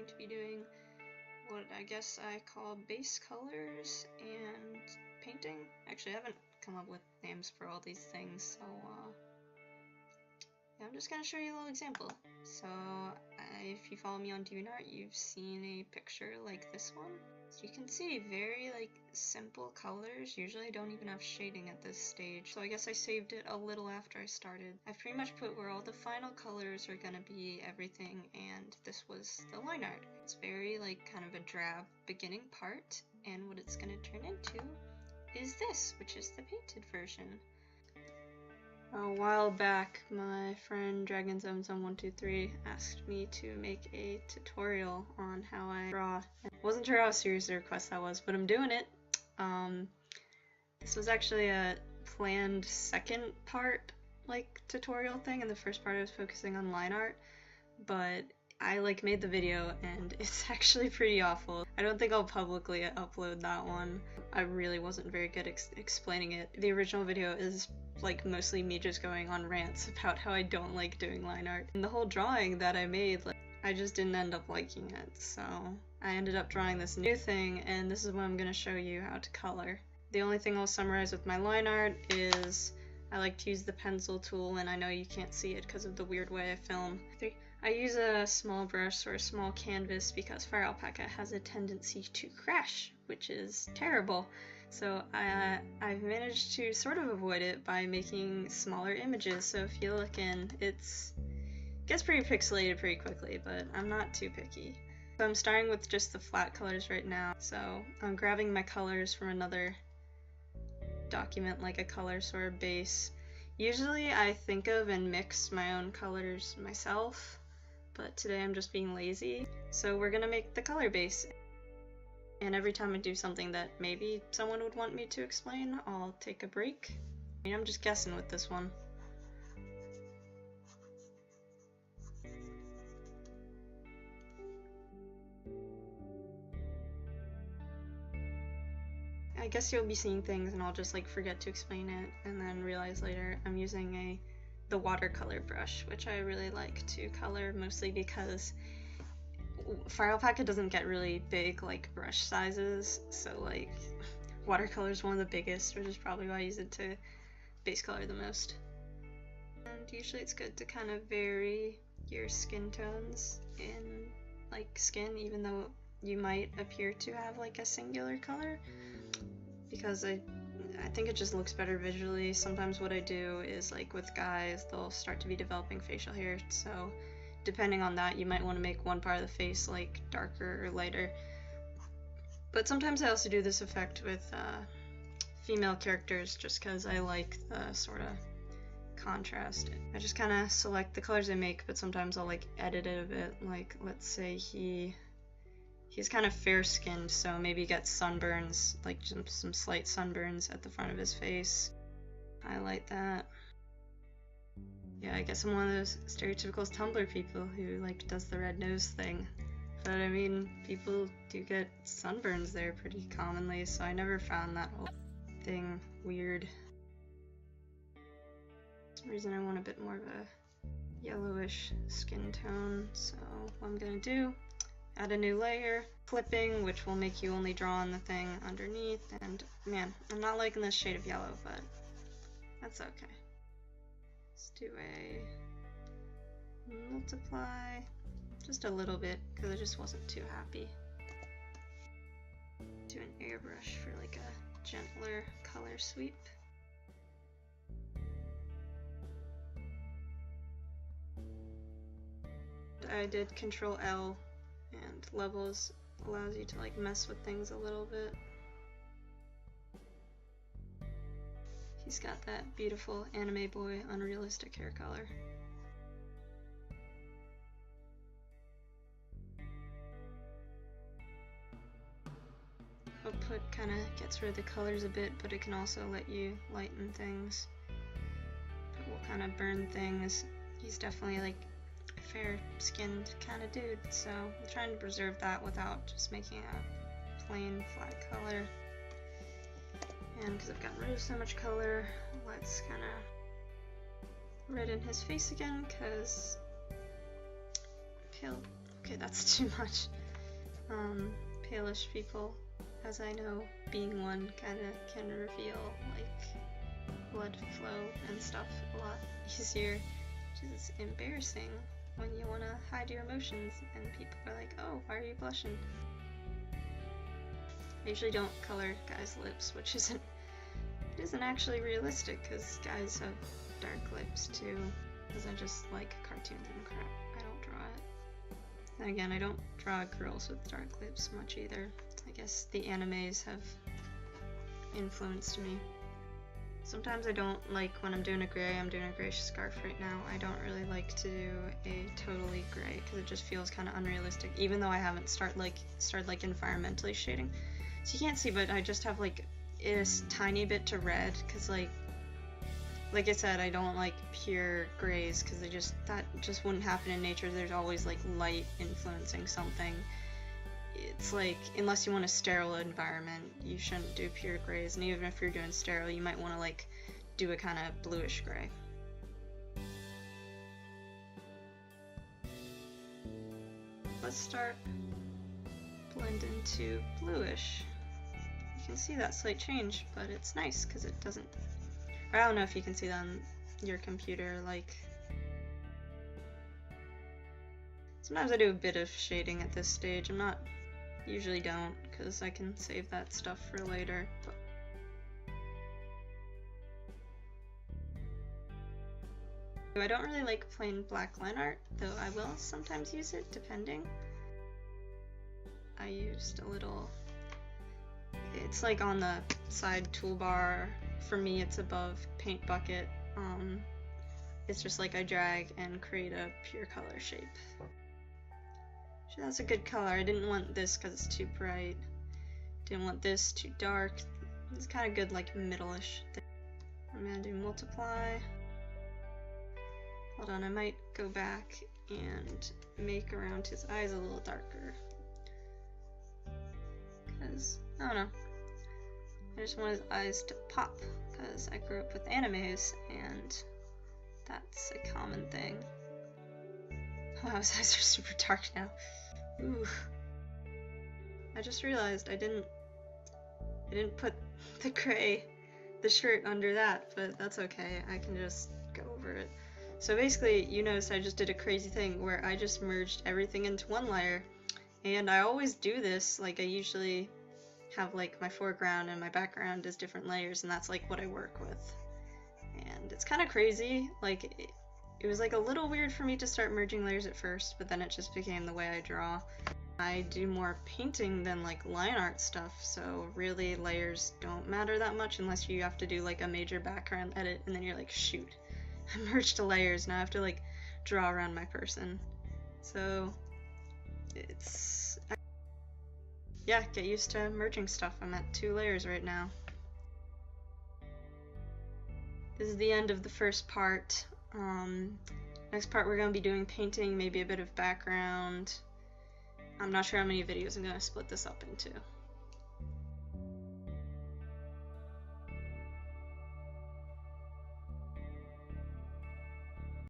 going to be doing what I guess I call base colors and painting. Actually, I haven't come up with names for all these things, so yeah, I'm just gonna show you a little example. So if you follow me on DeviantArt, you've seen a picture like this one. So you can see very like simple colors. Usually I don't even have shading at this stage, so I guess I saved it a little after I started. I've pretty much put where all the final colors are gonna be everything, and this was the line art. It's very like kind of a drab beginning part, and what it's gonna turn into is this, which is the painted version. A while back, my friend Dragon77123 asked me to make a tutorial on how I draw. I wasn't sure how serious the request that was, but I'm doing it. This was actually a planned second part like tutorial thing. In the first part I was focusing on line art, but I like made the video and it's actually pretty awful. I don't think I'll publicly upload that one. I really wasn't very good explaining it. The original video is like mostly me just going on rants about how I don't like doing line art. And the whole drawing that I made, like, I just didn't end up liking it, so I ended up drawing this new thing, and this is what I'm going to show you how to color. The only thing I'll summarize with my line art is I like to use the pencil tool, and I know you can't see it because of the weird way I film. I use a small brush or a small canvas because FireAlpaca has a tendency to crash, which is terrible. So I've managed to sort of avoid it by making smaller images. So if you look in, it gets pretty pixelated pretty quickly, but I'm not too picky. So I'm starting with just the flat colors right now. So I'm grabbing my colors from another document like a color sort of base. Usually I think of and mix my own colors myself, but today I'm just being lazy. So we're gonna make the color base. And every time I do something that maybe someone would want me to explain, I'll take a break. I mean, I'm just guessing with this one. I guess you'll be seeing things and I'll just like forget to explain it and then realize later I'm using the watercolor brush, which I really like to color, mostly because FireAlpaca doesn't get really big like brush sizes, so like watercolor is one of the biggest, which is probably why I use it to base color the most. And usually it's good to kind of vary your skin tones in like skin, even though you might appear to have like a singular color, because I think it just looks better visually. Sometimes what I do is like with guys, they'll start to be developing facial hair, so depending on that, you might want to make one part of the face like darker or lighter. But sometimes I also do this effect with female characters just because I like the sort of contrast. I just kind of select the colors I make, but sometimes I'll like edit it a bit. Like let's say he's kind of fair-skinned, so maybe he gets sunburns, like some slight sunburns at the front of his face. Highlight that. Yeah, I guess I'm one of those stereotypical Tumblr people who like does the red nose thing. But I mean, people do get sunburns there pretty commonly, so I never found that whole thing weird. For some reason I want a bit more of a yellowish skin tone, so what I'm gonna do, add a new layer, flipping, which will make you only draw on the thing underneath, and man, I'm not liking this shade of yellow, but that's okay. Let's do a multiply, just a little bit, because I just wasn't too happy. Do an airbrush for like a gentler color sweep. I did Control L, and levels allows you to like mess with things a little bit. He's got that beautiful anime boy unrealistic hair color. Output kind of gets rid of the colors a bit, but it can also let you lighten things. But will kind of burn things. He's definitely like a fair-skinned kind of dude, so I'm trying to preserve that without just making a plain flat color. And because I've gotten rid of so much color, let's kind of redden his face again, because pale Okay, that's too much. Palish people, as I know, being one, kinda can reveal like blood flow and stuff a lot easier, which is embarrassing when you want to hide your emotions and people are like, oh, why are you blushing? I usually don't color guys' lips, which isn't actually realistic because guys have dark lips too, because I just like cartoons and crap. I don't draw it. And again, I don't draw girls with dark lips much either. I guess the animes have influenced me. Sometimes I don't like when I'm doing a gray. I'm doing a gray scarf right now. I don't really like to do a totally gray because it just feels kind of unrealistic, even though I haven't started environmentally shading. So you can't see, but I just have like a tiny bit to red because like I said, I don't like pure grays because that just wouldn't happen in nature. There's always like light influencing something. It's like, unless you want a sterile environment, you shouldn't do pure grays, and even if you're doing sterile, you might want to like do a kind of bluish gray. Let's start blending to bluish. You can see that slight change, but it's nice because it doesn't, I don't know if you can see that on your computer, like sometimes I do a bit of shading at this stage. Usually don't, because I can save that stuff for later. But I don't really like plain black line art, though I will sometimes use it, depending. I used a little, it's like on the side toolbar. For me, it's above paint bucket. It's just like I drag and create a pure color shape. That's a good color. I didn't want this because it's too bright. Didn't want this too dark. It's kind of good, like middle-ish thing. I'm gonna do multiply. Hold on, I might go back and make around his eyes a little darker. Because, I don't know. I just want his eyes to pop because I grew up with animes and that's a common thing. Wow, his eyes are super dark now. Ooh. I just realized I didn't put the shirt under that, but that's okay. I can just go over it. So basically, you noticed I just did a crazy thing where I just merged everything into one layer, and I always do this. Like I usually have like my foreground and my background as different layers, and that's like what I work with. And it's kind of crazy. Like it was like a little weird for me to start merging layers at first, but then it just became the way I draw. I do more painting than like line art stuff, so really layers don't matter that much unless you have to do like a major background edit and then you're like, shoot, I merged to layers, now I have to like draw around my person. So it's, yeah, get used to merging stuff. I'm at 2 layers right now. This is the end of the first part. Next part we're going to be doing painting, maybe a bit of background. I'm not sure how many videos I'm going to split this up into.